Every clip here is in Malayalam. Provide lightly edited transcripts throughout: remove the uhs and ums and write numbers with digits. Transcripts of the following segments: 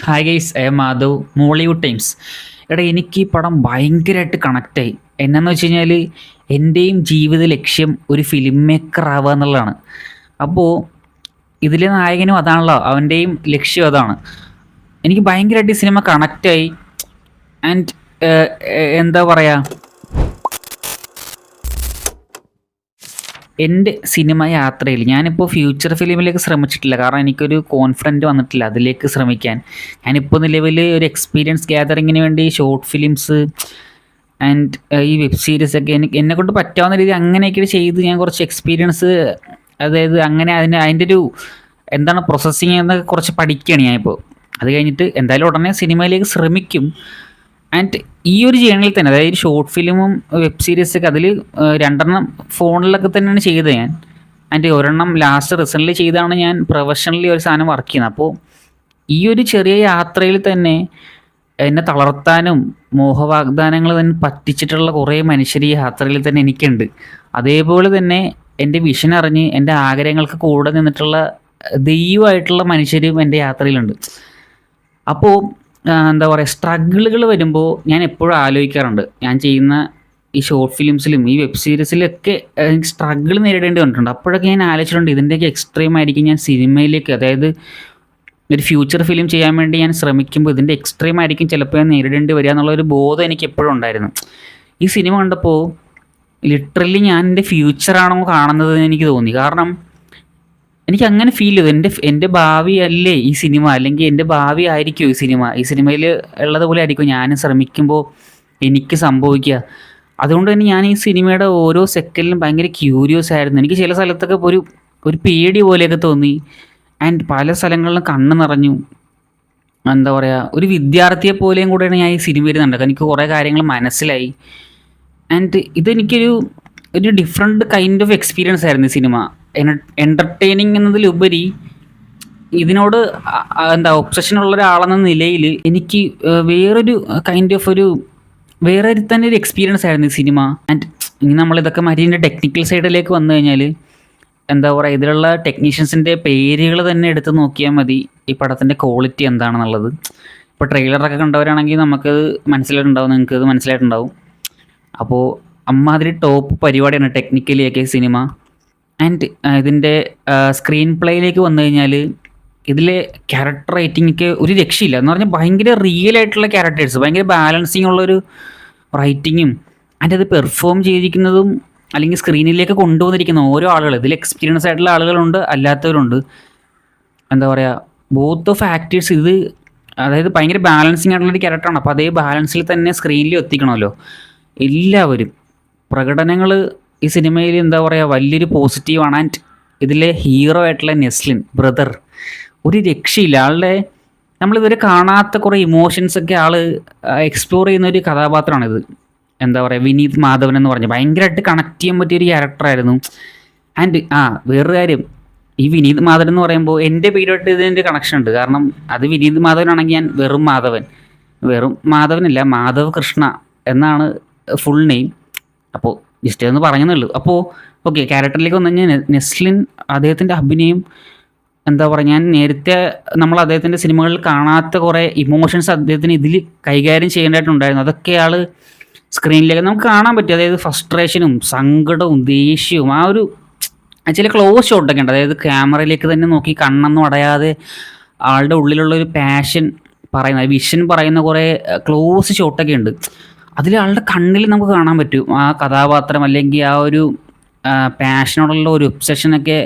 Hi guys, I M Madhav, Mollywood times. എടാ, എനിക്ക് ഈ പടം ഭയങ്കരമായിട്ട് കണക്റ്റായി. എന്നാന്ന് വെച്ച് കഴിഞ്ഞാൽ എൻ്റെയും ജീവിത ലക്ഷ്യം ഒരു ഫിലിം മേക്കർ ആവുക എന്നുള്ളതാണ്. അപ്പോൾ ഇതിലെ നായകനും അതാണല്ലോ, അവൻ്റെയും ലക്ഷ്യം അതാണ്. എനിക്ക് ഭയങ്കരമായിട്ട് ഈ സിനിമ കണക്റ്റായി. ആൻഡ് എന്താ പറയുക, എൻ്റെ സിനിമ യാത്രയിൽ ഞാനിപ്പോൾ ഫ്യൂച്ചർ ഫിലിമിലേക്ക് ശ്രമിച്ചിട്ടില്ല. കാരണം എനിക്കൊരു കോൺഫിഡൻറ്റ് വന്നിട്ടില്ല അതിലേക്ക് ശ്രമിക്കാൻ. ഞാനിപ്പോൾ നിലവിൽ ഒരു എക്സ്പീരിയൻസ് ഗ്യാതറിങ്ങിന് വേണ്ടി ഷോർട്ട് ഫിലിംസ് ആൻഡ് ഈ വെബ് സീരീസൊക്കെ എന്നെക്കൊണ്ട് പറ്റാവുന്ന രീതി അങ്ങനെയൊക്കെ ചെയ്ത് ഞാൻ കുറച്ച് എക്സ്പീരിയൻസ്, അതായത് അങ്ങനെ അതിൻ്റെ ഒരു എന്താണ് പ്രോസസ്സിങ് എന്നൊക്കെ കുറച്ച് പഠിക്കുകയാണ് ഞാനിപ്പോൾ. അത് കഴിഞ്ഞിട്ട് എന്തായാലും ഉടനെ സിനിമയിലേക്ക് ശ്രമിക്കും. ആൻഡ് ഈ ഒരു ജേണലിൽ തന്നെ, അതായത് ഷോർട്ട് ഫിലിമും വെബ് സീരീസൊക്കെ അതിൽ രണ്ടെണ്ണം ഫോണിലൊക്കെ തന്നെയാണ് ചെയ്തത് ഞാൻ. ആൻഡ് ഒരെണ്ണം ലാസ്റ്റ് റീസെൻ്റ്ലി ചെയ്താണ് ഞാൻ പ്രൊഫഷണലി ഒരു സാധനം വർക്ക് ചെയ്യുന്നത്. അപ്പോൾ ഈ ഒരു ചെറിയ യാത്രയിൽ തന്നെ എന്നെ തളർത്താനും മോഹവാഗ്ദാനങ്ങൾ തന്നെ പറ്റിച്ചിട്ടുള്ള കുറേ മനുഷ്യർ ഈ യാത്രയിൽ തന്നെ എനിക്കുണ്ട്. അതേപോലെ തന്നെ എൻ്റെ വിഷൻ അറിഞ്ഞ് എൻ്റെ ആഗ്രഹങ്ങൾക്ക് കൂടെ നിന്നിട്ടുള്ള ദൈവമായിട്ടുള്ള മനുഷ്യരും എൻ്റെ യാത്രയിലുണ്ട്. അപ്പോൾ എന്താ പറയുക, സ്ട്രഗിളുകൾ വരുമ്പോൾ ഞാൻ എപ്പോഴും ആലോചിക്കാറുണ്ട്, ഞാൻ ചെയ്യുന്ന ഈ ഷോർട്ട് ഫിലിംസിലും ഈ വെബ് സീരീസിലൊക്കെ എനിക്ക് സ്ട്രഗിൾ നേരിടേണ്ടി വന്നിട്ടുണ്ട്. അപ്പോഴൊക്കെ ഞാൻ ആലോചിച്ചിട്ടുണ്ട് ഇതിൻ്റെയൊക്കെ എക്സ്ട്രീം ആയിരിക്കും ഞാൻ സിനിമയിലേക്ക്, അതായത് ഒരു ഫ്യൂച്ചർ ഫിലിം ചെയ്യാൻ വേണ്ടി ഞാൻ ശ്രമിക്കുമ്പോൾ ഇതിൻ്റെ എക്സ്ട്രീം ആയിരിക്കും ചിലപ്പോൾ ഞാൻ നേരിടേണ്ടി വരിക എന്നുള്ളൊരു ബോധം എനിക്ക് എപ്പോഴും ഉണ്ടായിരുന്നു. ഈ സിനിമ കണ്ടപ്പോൾ ലിറ്ററലി ഞാൻ എൻ്റെ ഫ്യൂച്ചറാണോ കാണുന്നത് എന്ന് എനിക്ക് തോന്നി. കാരണം എനിക്ക് അങ്ങനെ ഫീൽ ചെയ്തു, എൻ്റെ ഭാവി അല്ലേ ഈ സിനിമ, അല്ലെങ്കിൽ എൻ്റെ ഭാവി ആയിരിക്കും ഈ സിനിമയിൽ ഉള്ളതുപോലെ ആയിരിക്കും ഞാനും ശ്രമിക്കുമ്പോൾ എനിക്ക് സംഭവിക്കുക. അതുകൊണ്ട് തന്നെ ഞാൻ ഈ സിനിമയുടെ ഓരോ സെക്കൻഡിലും ഭയങ്കര ക്യൂരിയസ് ആയിരുന്നു. എനിക്ക് ചില സ്ഥലത്തൊക്കെ ഒരു പേടി പോലെയൊക്കെ തോന്നി. ആൻഡ് പല സ്ഥലങ്ങളിലും കണ്ണ് നിറഞ്ഞു. എന്താ പറയുക, ഒരു വിദ്യാർത്ഥിയെ പോലെയും കൂടെയാണ് ഞാൻ ഈ സിനിമയിൽ കണ്ടത്. എനിക്ക് കുറേ കാര്യങ്ങൾ മനസ്സിലായി. ആൻഡ് ഇതെനിക്കൊരു ഡിഫറെൻറ്റ് കൈൻഡ് ഓഫ് എക്സ്പീരിയൻസ് ആയിരുന്നു ഈ സിനിമ. എൻ്റർടൈനിങ് എന്നതിലുപരി ഇതിനോട് ഒബ്സഷൻ ഉള്ള ഒരാളെന്ന നിലയിൽ എനിക്ക് വേറൊരു കൈൻഡ് ഓഫ് വേറെ തന്നെ ഒരു എക്സ്പീരിയൻസ് ആയിരുന്നു ഈ സിനിമ. ആൻഡ് ഇനി നമ്മളിതൊക്കെ ഇതിൻ്റെ ടെക്നിക്കൽ സൈഡിലേക്ക് വന്നു കഴിഞ്ഞാൽ എന്താ പറയുക, ഇതിലുള്ള ടെക്നീഷ്യൻസിൻ്റെ പേരുകൾ തന്നെ എടുത്ത് നോക്കിയാൽ മതി ഈ പടത്തിൻ്റെ ക്വാളിറ്റി എന്താണെന്നുള്ളത്. ഇപ്പോൾ ട്രെയിലറൊക്കെ കണ്ടവരാണെങ്കിൽ നമുക്കത് മനസ്സിലായിട്ടുണ്ടാവും, നിങ്ങൾക്കത് മനസ്സിലായിട്ടുണ്ടാവും. അപ്പോൾ അമ്മാതിരി ടോപ്പ് പരിപാടിയാണ് ടെക്നിക്കലിയൊക്കെ സിനിമ. ആൻഡ് ഇതിൻ്റെ സ്ക്രീൻ പ്ലേയിലേക്ക് വന്നു കഴിഞ്ഞാൽ ഇതിലെ ക്യാരക്ടർ റൈറ്റിംഗൊക്കെ ഒരു രക്ഷയില്ല എന്ന് പറഞ്ഞാൽ ഭയങ്കര റിയൽ ആയിട്ടുള്ള ക്യാരക്ടേഴ്സ്, ഭയങ്കര ബാലൻസിങ് ഉള്ളൊരു റൈറ്റിങ്ങും ആൻഡ് അത് പെർഫോം ചെയ്തിരിക്കുന്നതും അല്ലെങ്കിൽ സ്ക്രീനിലേക്ക് കൊണ്ടുവന്നിരിക്കുന്ന ഓരോ ആളുകൾ, ഇതിൽ എക്സ്പീരിയൻസ് ആയിട്ടുള്ള ആളുകളുണ്ട്, അല്ലാത്തവരുണ്ട്. എന്താ പറയുക, ബോത്ത് ഓഫ് ആക്ടേഴ്സ് അതായത് ഭയങ്കര ബാലൻസിങ് ആയിട്ടുള്ളൊരു ക്യാരക്ടറാണ്. അപ്പോൾ അതേ ബാലൻസിൽ തന്നെ സ്ക്രീനിൽ എത്തിക്കണമല്ലോ എല്ലാവരും. പ്രകടനങ്ങൾ ഈ സിനിമയിൽ എന്താ പറയുക വലിയൊരു പോസിറ്റീവാണ്. ആൻഡ് ഇതിലെ ഹീറോ ആയിട്ടുള്ള നെസ്ലിൻ ബ്രദർ ഒരു രക്ഷയില്ല. ആളുടെ നമ്മളിതുവരെ കാണാത്ത കുറേ ഇമോഷൻസൊക്കെ എക്സ്പ്ലോർ ചെയ്യുന്ന ഒരു കഥാപാത്രമാണിത്. എന്താ പറയുക, വിനീത് മാധവൻ എന്ന് പറഞ്ഞാൽ ഭയങ്കരമായിട്ട് കണക്ട് ചെയ്യാൻ പറ്റിയൊരു ക്യാരക്ടറായിരുന്നു. ആൻഡ് വേറൊരു കാര്യം, ഈ വിനീത് മാധവൻ എന്ന് പറയുമ്പോൾ എൻ്റെ പേരുമായിട്ട് ഇതിൻ്റെ കണക്ഷൻ ഉണ്ട്. കാരണം അത് വിനീത് മാധവനാണെങ്കിൽ ഞാൻ വെറും മാധവനല്ല, മാധവ് കൃഷ്ണ എന്നാണ് ഫുൾ നെയിം. അപ്പോൾ ജസ്റ്റ് ഒന്ന് പറഞ്ഞതേ ഉള്ളൂ. അപ്പോൾ ഓക്കെ, ക്യാരക്ടറിലേക്ക് വന്നു കഴിഞ്ഞാൽ നെസ്ലിൻ അദ്ദേഹത്തിൻ്റെ അഭിനയം എന്താ പറയുക, ഞാൻ നേരത്തെ നമ്മൾ അദ്ദേഹത്തിൻ്റെ സിനിമകളിൽ കാണാത്ത കുറേ ഇമോഷൻസ് അദ്ദേഹത്തിന് ഇതിൽ കൈകാര്യം ചെയ്യേണ്ടതായിട്ടുണ്ടായിരുന്നു. അതൊക്കെ സ്ക്രീനിലേക്ക് നമുക്ക് കാണാൻ പറ്റും. അതായത് ഫ്രസ്ട്രേഷനും സങ്കടവും ദേഷ്യവും ചില ക്ലോസ് ഷോട്ടൊക്കെ ഉണ്ട്. അതായത് ക്യാമറയിലേക്ക് തന്നെ നോക്കി കണ്ണൊന്നും അടയാതെ ആളുടെ ഉള്ളിലുള്ളൊരു പാഷൻ വിഷൻ പറയുന്ന കുറേ ക്ലോസ് ഷോട്ടൊക്കെ ഉണ്ട്. അതിൽ ആളുടെ കണ്ണിൽ നമുക്ക് കാണാൻ പറ്റും ആ കഥാപാത്രം, അല്ലെങ്കിൽ ആ ഒരു പാഷനോടുള്ള ഒരു ഒബ്സഷനൊക്കെ.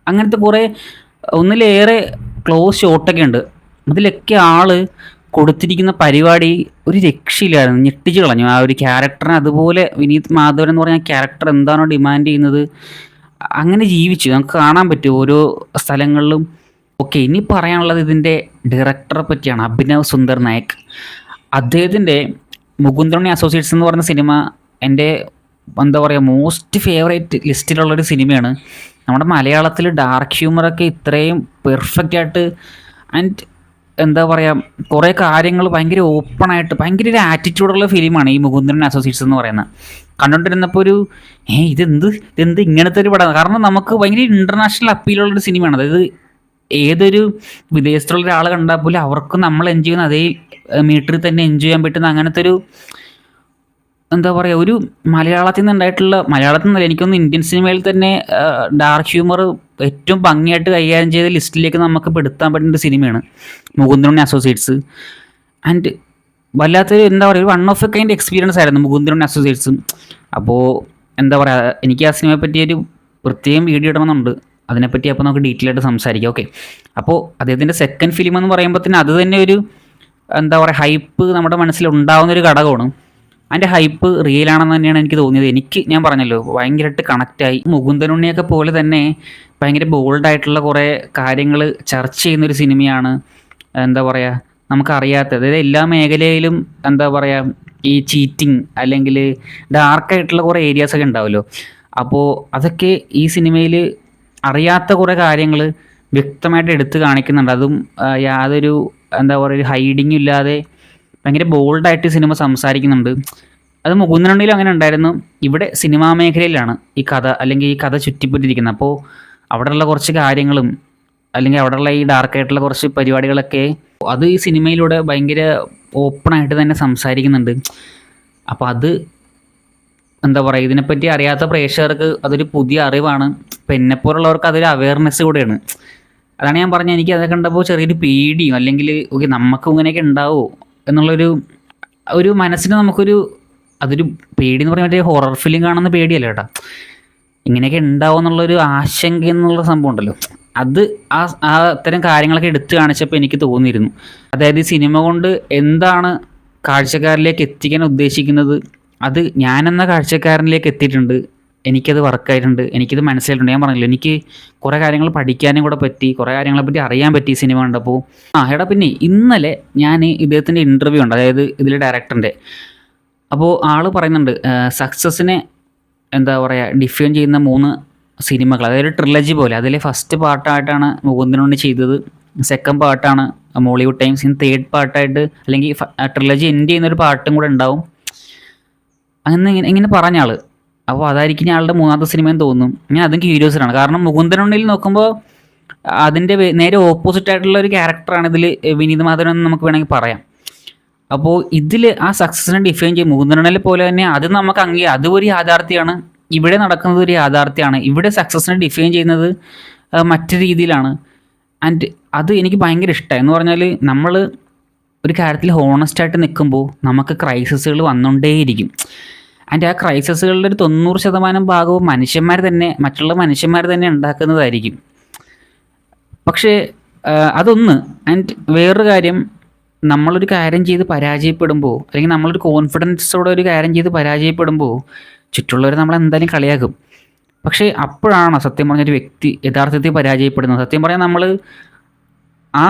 അങ്ങനത്തെ കുറേ ഒന്നിലേറെ ക്ലോസ് ഷോട്ടൊക്കെ ഉണ്ട്. അതിലൊക്കെ കൊടുത്തിരിക്കുന്ന പരിപാടി ഒരു രക്ഷയില്ലായിരുന്നു, ഞെട്ടിച്ച് കളഞ്ഞു ആ ഒരു ക്യാരക്ടറിനെ. അതുപോലെ വിനീത് മാധവൻ എന്ന് പറഞ്ഞ ക്യാരക്ടർ എന്താണോ ഡിമാൻഡ് ചെയ്യുന്നത് അങ്ങനെ ജീവിച്ചു, നമുക്ക് കാണാൻ പറ്റും ഓരോ സ്ഥലങ്ങളിലും. ഓക്കെ, ഇനി പറയാനുള്ളത് ഇതിൻ്റെ ഡയറക്ടറെ പറ്റിയാണ്, അഭിനവ് സുന്ദർ നായക്. അദ്ദേഹത്തിൻ്റെ മുകുന്ദുണ്ണി അസോസിയേറ്റ്സ് എന്ന് പറഞ്ഞ സിനിമ എൻ്റെ എന്താ പറയുക മോസ്റ്റ് ഫേവറേറ്റ് ലിസ്റ്റിലുള്ളൊരു സിനിമയാണ്. നമ്മുടെ മലയാളത്തിൽ ഡാർക്ക് ഹ്യൂമറൊക്കെ ഇത്രയും പെർഫെക്റ്റ് ആയിട്ട് ആൻഡ് എന്താ പറയുക കുറേ കാര്യങ്ങൾ ഭയങ്കര ഓപ്പണായിട്ട് ഭയങ്കര ഒരു ആറ്റിറ്റ്യൂഡുള്ള ഫിലിമാണ് ഈ മുകുന്ദൻ അസോസിയേറ്റ്സ് എന്ന് പറയുന്നത്. കണ്ടുകൊണ്ടിരുന്നപ്പോൾ ഇതെന്ത് ഇങ്ങനത്തെ ഒരു പടം. കാരണം നമുക്ക് ഭയങ്കര ഇൻ്റർനാഷണൽ അപ്പീലുള്ളൊരു സിനിമയാണ്. അതായത് ഏതൊരു വിദേശത്തുള്ള ഒരാൾ കണ്ടാൽ പോലും അവർക്ക് നമ്മൾ എൻജോയ് ചെയ്യുന്ന അതേ മീറ്ററിൽ തന്നെ എൻജോയ് ചെയ്യാൻ പറ്റുന്ന അങ്ങനത്തെ ഒരു എന്താ പറയുക, ഒരു മലയാളത്തിൽ നിന്നുണ്ടായിട്ടുള്ള, മലയാളത്തിൽ നിന്നല്ല എനിക്കൊന്ന് ഇന്ത്യൻ സിനിമയിൽ തന്നെ ഡാർക്ക് ഹ്യൂമർ ഏറ്റവും ഭംഗിയായിട്ട് കൈകാര്യം ചെയ്ത ലിസ്റ്റിലേക്ക് നമുക്ക് പെടുത്താൻ പറ്റുന്ന ഒരു സിനിമയാണ് മുകുന്ദനുണ്ണി അസോസിയേറ്റ്സ്. ആൻഡ് വല്ലാത്തൊരു എന്താ പറയുക, ഒരു one of A kind experience ആയിരുന്നു മുകുന്ദനുണ്ണി അസോസിയേറ്റ്സും. അപ്പോൾ എന്താ പറയുക, എനിക്ക് ആ സിനിമയെ പറ്റിയൊരു പ്രത്യേകം വീഡിയോ ഇടണമെന്നുണ്ട്. അതിനെപ്പറ്റി അപ്പോൾ നമുക്ക് ഡീറ്റെയിൽ ആയിട്ട് സംസാരിക്കാം. ഓക്കെ, അപ്പോൾ അദ്ദേഹത്തിൻ്റെ സെക്കൻഡ് ഫിലിം എന്ന് പറയുമ്പോൾ തന്നെ അത് തന്നെ ഒരു എന്താ പറയുക, ഹൈപ്പ് നമ്മുടെ മനസ്സിൽ ഉണ്ടാകുന്നൊരു ഘടകമാണ്. അതിൻ്റെ ഹൈപ്പ് റിയലാണെന്ന് തന്നെയാണ് എനിക്ക് തോന്നിയത്. ഞാൻ പറഞ്ഞല്ലോ ഭയങ്കരമായിട്ട് കണക്റ്റായി. മുകുന്ദനുണ്ണിയൊക്കെ പോലെ തന്നെ ഭയങ്കര ബോൾഡായിട്ടുള്ള കുറേ കാര്യങ്ങൾ ചർച്ച ചെയ്യുന്നൊരു സിനിമയാണ്. എന്താ പറയുക, നമുക്കറിയാത്ത, അതായത് എല്ലാ മേഖലയിലും എന്താ പറയുക, ഈ ചീറ്റിങ് അല്ലെങ്കിൽ ഡാർക്കായിട്ടുള്ള കുറേ ഏരിയാസൊക്കെ ഉണ്ടാവുമല്ലോ. അപ്പോൾ അതൊക്കെ ഈ സിനിമയിൽ അറിയാത്ത കുറേ കാര്യങ്ങൾ വ്യക്തമായിട്ട് എടുത്ത് കാണിക്കുന്നുണ്ട്. അതും യാതൊരു എന്താ പറയുക, ഒരു ഹൈഡിങ്ങും ഇല്ലാതെ ഭയങ്കര ബോൾഡായിട്ട് സിനിമ സംസാരിക്കുന്നുണ്ട്. അത് മുകുന്ദനുണ്ണിയിലും അങ്ങനെ ഉണ്ടായിരുന്നു. ഇവിടെ സിനിമാ മേഖലയിലാണ് ഈ കഥ, അല്ലെങ്കിൽ ഈ കഥ ചുറ്റിപ്പറ്റിയിരിക്കുന്നത്. അപ്പോൾ അവിടെയുള്ള കുറച്ച് കാര്യങ്ങളും അല്ലെങ്കിൽ അവിടെയുള്ള ഈ ഡാർക്കായിട്ടുള്ള കുറച്ച് പരിപാടികളൊക്കെ അത് ഈ സിനിമയിലൂടെ ഭയങ്കര ഓപ്പണായിട്ട് തന്നെ സംസാരിക്കുന്നുണ്ട്. അപ്പോൾ അത് എന്താ പറയുക, ഇതിനെപ്പറ്റി അറിയാത്ത പ്രേക്ഷകർക്ക് അതൊരു പുതിയ അറിവാണ്. ഇപ്പം എന്നെപ്പോലുള്ളവർക്ക് അതൊരു അവയർനെസ് കൂടെയാണ്. അതാണ് ഞാൻ പറഞ്ഞത്, എനിക്ക് അതൊക്കെ കണ്ടപ്പോൾ ചെറിയൊരു പേടിയും, അല്ലെങ്കിൽ ഓക്കെ നമുക്കും ഇങ്ങനെയൊക്കെ ഉണ്ടാവുമോ എന്നുള്ളൊരു മനസ്സിന് നമുക്കൊരു, അതൊരു പേടി എന്ന് പറഞ്ഞാൽ മറ്റേ ഹൊറർ ഫിലിം കാണുന്ന പേടിയല്ല കേട്ടോ, ഇങ്ങനെയൊക്കെ ഉണ്ടാവും എന്നുള്ളൊരു ആശങ്ക എന്നുള്ള സംഭവം ഉണ്ടല്ലോ, അത് ആ അത്തരം കാര്യങ്ങളൊക്കെ എടുത്തു കാണിച്ചപ്പോൾ എനിക്ക് തോന്നിയിരുന്നു. അതായത് ഈ സിനിമ കൊണ്ട് എന്താണ് കാഴ്ചക്കാരിലേക്ക് എത്തിക്കാൻ ഉദ്ദേശിക്കുന്നത്, അത് ഞാനെന്ന കാഴ്ചക്കാരനിലേക്ക് എത്തിയിട്ടുണ്ട്. എനിക്കത് വർക്കായിട്ടുണ്ട്, എനിക്കത് മനസ്സിലായിട്ടുണ്ട്. ഞാൻ പറഞ്ഞില്ല, എനിക്ക് കുറേ കാര്യങ്ങൾ പഠിക്കാനും കൂടെ പറ്റി, കുറേ കാര്യങ്ങളെപ്പറ്റി അറിയാൻ പറ്റി ഈ സിനിമ കണ്ടപ്പോൾ. പിന്നെ ഇന്നലെ ഞാൻ ഇദ്ദേഹത്തിൻ്റെ ഇൻ്റർവ്യൂ ഉണ്ട്, അതായത് ഇതിലെ ഡയറക്ടറിൻ്റെ. അപ്പോൾ ആൾ പറയുന്നുണ്ട് സക്സസ്സിനെ എന്താ പറയുക ഡിഫൈൻ ചെയ്യുന്ന 3 സിനിമകൾ, അതായത് ട്രിലജി പോലെ. അതിലെ ഫസ്റ്റ് പാർട്ടായിട്ടാണ് മുകുന്ദനുണ്ണി ചെയ്തത്, സെക്കൻഡ് പാർട്ടാണ് മോളിവുഡ് ടൈംസ്, ഇനി തേർഡ് പാർട്ടായിട്ട് അല്ലെങ്കിൽ ട്രിലജി എൻഡ് ചെയ്യുന്നൊരു പാർട്ടും കൂടെ ഉണ്ടാവും അങ്ങനെ ഇങ്ങനെ പറഞ്ഞ ആൾ. അപ്പോൾ അതായിരിക്കും ആളുടെ 3ാമത്തെ സിനിമയെന്ന് തോന്നും. ഞാൻ അതും ക്യൂരിയോസിലാണ്, കാരണം മുകുന്ദനുണ്ണിയിൽ നോക്കുമ്പോൾ അതിൻ്റെ നേരെ ഓപ്പോസിറ്റ് ആയിട്ടുള്ള ഒരു ക്യാരക്ടറാണ് ഇതിൽ വിനീത് മാധവൻ എന്ന് നമുക്ക് വേണമെങ്കിൽ പറയാം. അപ്പോൾ ഇതിൽ ആ സക്സസിനെ ഡിഫൈൻ ചെയ്യും മുകുന്ദനുണ്ണിയെ പോലെ തന്നെ അത് നമുക്ക് അത് ഒരു യാഥാർത്ഥ്യമാണ്. ഇവിടെ നടക്കുന്നത് ഒരു യാഥാർത്ഥ്യമാണ്. ഇവിടെ സക്സസിനെ ഡിഫൈൻ ചെയ്യുന്നത് മറ്റു രീതിയിലാണ്. ആൻഡ് അത് എനിക്ക് ഭയങ്കര ഇഷ്ടമായി. എന്ന് പറഞ്ഞാൽ നമ്മൾ ഒരു കാര്യത്തിൽ ഹോണസ്റ്റായിട്ട് നിൽക്കുമ്പോൾ നമുക്ക് ക്രൈസിസുകൾ വന്നുകൊണ്ടേയിരിക്കും. ആൻഡ് ആ ക്രൈസിസുകളുടെ ഒരു 90% ഭാഗവും മറ്റുള്ള മനുഷ്യന്മാർ തന്നെ ഉണ്ടാക്കുന്നതായിരിക്കും. പക്ഷേ അതൊന്ന്. ആൻഡ് വേറൊരു കാര്യം, നമ്മളൊരു കാര്യം ചെയ്ത് പരാജയപ്പെടുമ്പോൾ, അല്ലെങ്കിൽ നമ്മളൊരു കോൺഫിഡൻസോടെ ഒരു കാര്യം ചെയ്ത് പരാജയപ്പെടുമ്പോൾ ചുറ്റുള്ളവർ നമ്മളെന്തായാലും കളിയാക്കും. പക്ഷേ അപ്പോഴാണോ സത്യം പറഞ്ഞൊരു വ്യക്തി യഥാർത്ഥത്തിൽ പരാജയപ്പെടുന്നത്? സത്യം പറഞ്ഞാൽ നമ്മൾ ആ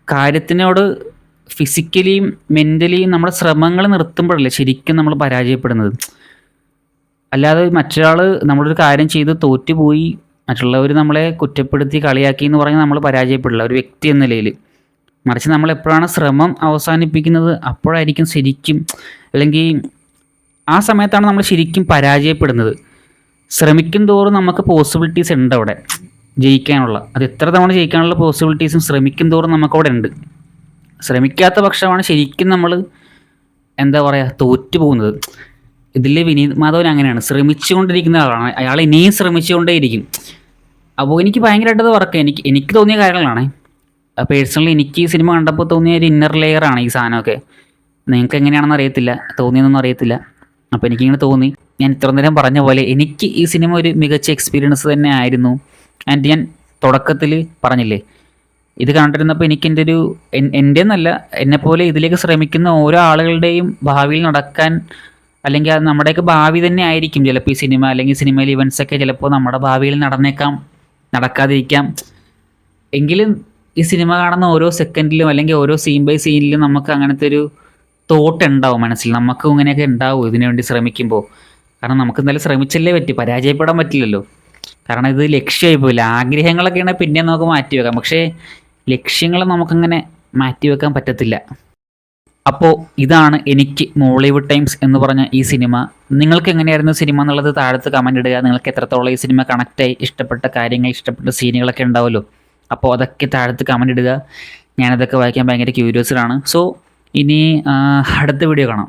കാര്യത്തിനോട് ഫിസിക്കലിയും മെൻ്റലിയും നമ്മുടെ ശ്രമങ്ങൾ നിർത്തുമ്പോഴല്ലേ ശരിക്കും നമ്മൾ പരാജയപ്പെടുന്നത്. അല്ലാതെ മറ്റൊരാൾ നമ്മളൊരു കാര്യം ചെയ്ത് തോറ്റുപോയി, മറ്റുള്ളവർ നമ്മളെ കുറ്റപ്പെടുത്തി കളിയാക്കി എന്ന് പറഞ്ഞാൽ നമ്മൾ പരാജയപ്പെടില്ല ഒരു വ്യക്തി എന്ന നിലയിൽ. മറിച്ച് നമ്മൾ എപ്പോഴാണ് ശ്രമം അവസാനിപ്പിക്കുന്നത് അപ്പോഴായിരിക്കും ശരിക്കും, അല്ലെങ്കിൽ ആ സമയത്താണ് നമ്മൾ ശരിക്കും പരാജയപ്പെടുന്നത്. ശ്രമിക്കും തോറും നമുക്ക് പോസിബിലിറ്റീസ് ഉണ്ട് അവിടെ ജയിക്കാനുള്ള. അത് എത്ര തവണ ജയിക്കാനുള്ള പോസിബിലിറ്റീസും ശ്രമിക്കും തോറും നമുക്കവിടെ ഉണ്ട്. ശ്രമിക്കാത്ത പക്ഷമാണ് ശരിക്കും നമ്മൾ എന്താ പറയുക തോറ്റു പോകുന്നത്. ഇതിൽ വിനീത് മാധവൻ അങ്ങനെയാണ്, ശ്രമിച്ചുകൊണ്ടിരിക്കുന്ന ആളാണ്. അയാൾ ഇനിയും ശ്രമിച്ചുകൊണ്ടേയിരിക്കും. അപ്പോൾ എനിക്ക് ഭയങ്കരമായിട്ടത് വർക്ക് എനിക്ക് തോന്നിയ കാര്യങ്ങളാണ്. പേഴ്സണലി എനിക്ക് ഈ സിനിമ കണ്ടപ്പോൾ തോന്നിയ ഒരു ഇന്നർ ലെയറാണ് ഈ സാധനമൊക്കെ. നിങ്ങൾക്ക് എങ്ങനെയാണെന്ന് അറിയത്തില്ല, തോന്നിയതൊന്നും അറിയത്തില്ല. അപ്പോൾ എനിക്കിങ്ങനെ തോന്നി. ഞാൻ ഇത്ര നേരം പറഞ്ഞ പോലെ എനിക്ക് ഈ സിനിമ ഒരു മികച്ച എക്സ്പീരിയൻസ് തന്നെ ആയിരുന്നു. ആൻഡ് ഞാൻ തുടക്കത്തിൽ പറഞ്ഞില്ലേ, ഇത് കണ്ടിരുന്നപ്പോൾ എനിക്ക് എൻ്റെ എന്നല്ല, എന്നെപ്പോലെ ഇതിലേക്ക് ശ്രമിക്കുന്ന ഓരോ ആളുകളുടെയും ഭാവിയിൽ നടക്കാൻ, അല്ലെങ്കിൽ അത് നമ്മുടെയൊക്കെ ഭാവി തന്നെ ആയിരിക്കും ചിലപ്പോൾ ഈ സിനിമ, അല്ലെങ്കിൽ സിനിമയിലെ ഇവൻറ്റ്സൊക്കെ ചിലപ്പോൾ നമ്മുടെ ഭാവിയിൽ നടന്നേക്കാം, നടക്കാതിരിക്കാം. എങ്കിലും ഈ സിനിമ കാണുന്ന ഓരോ സെക്കൻഡിലും അല്ലെങ്കിൽ ഓരോ സീൻ ബൈ സീനിലും നമുക്ക് അങ്ങനത്തെ ഒരു തോട്ട് ഉണ്ടാവും മനസ്സിൽ. നമുക്കും ഇങ്ങനെയൊക്കെ ഉണ്ടാവും ഇതിനു വേണ്ടി ശ്രമിക്കുമ്പോൾ. കാരണം നമുക്ക് എന്തായാലും ശ്രമിച്ചല്ലേ പറ്റി, പരാജയപ്പെടാൻ പറ്റില്ലല്ലോ. കാരണം ഇത് ലക്ഷ്യമായി പോയില്ല. ആഗ്രഹങ്ങളൊക്കെയാണ് പിന്നെ നമുക്ക് മാറ്റി വെക്കാം, പക്ഷേ ലക്ഷ്യങ്ങൾ നമുക്കങ്ങനെ മാറ്റി വെക്കാൻ പറ്റത്തില്ല. അപ്പോൾ ഇതാണ് എനിക്ക് മോളിവുഡ് ടൈംസ് എന്ന് പറഞ്ഞ ഈ സിനിമ. നിങ്ങൾക്ക് എങ്ങനെയായിരുന്നു സിനിമ എന്നുള്ളത് താഴത്ത് കമൻ്റ് ഇടുക. നിങ്ങൾക്ക് എത്രത്തോളം ഈ സിനിമ കണക്റ്റായി, ഇഷ്ടപ്പെട്ട കാര്യങ്ങൾ, ഇഷ്ടപ്പെട്ട സീനുകളൊക്കെ ഉണ്ടാവുമല്ലോ, അപ്പോൾ അതൊക്കെ താഴത്ത് കമൻ്റ് ഇടുക. ഞാനതൊക്കെ വായിക്കാൻ ഭയങ്കര ക്യൂരിയസ്ഡ് ആണ്. സോ ഇനി അടുത്ത വീഡിയോ കാണാം.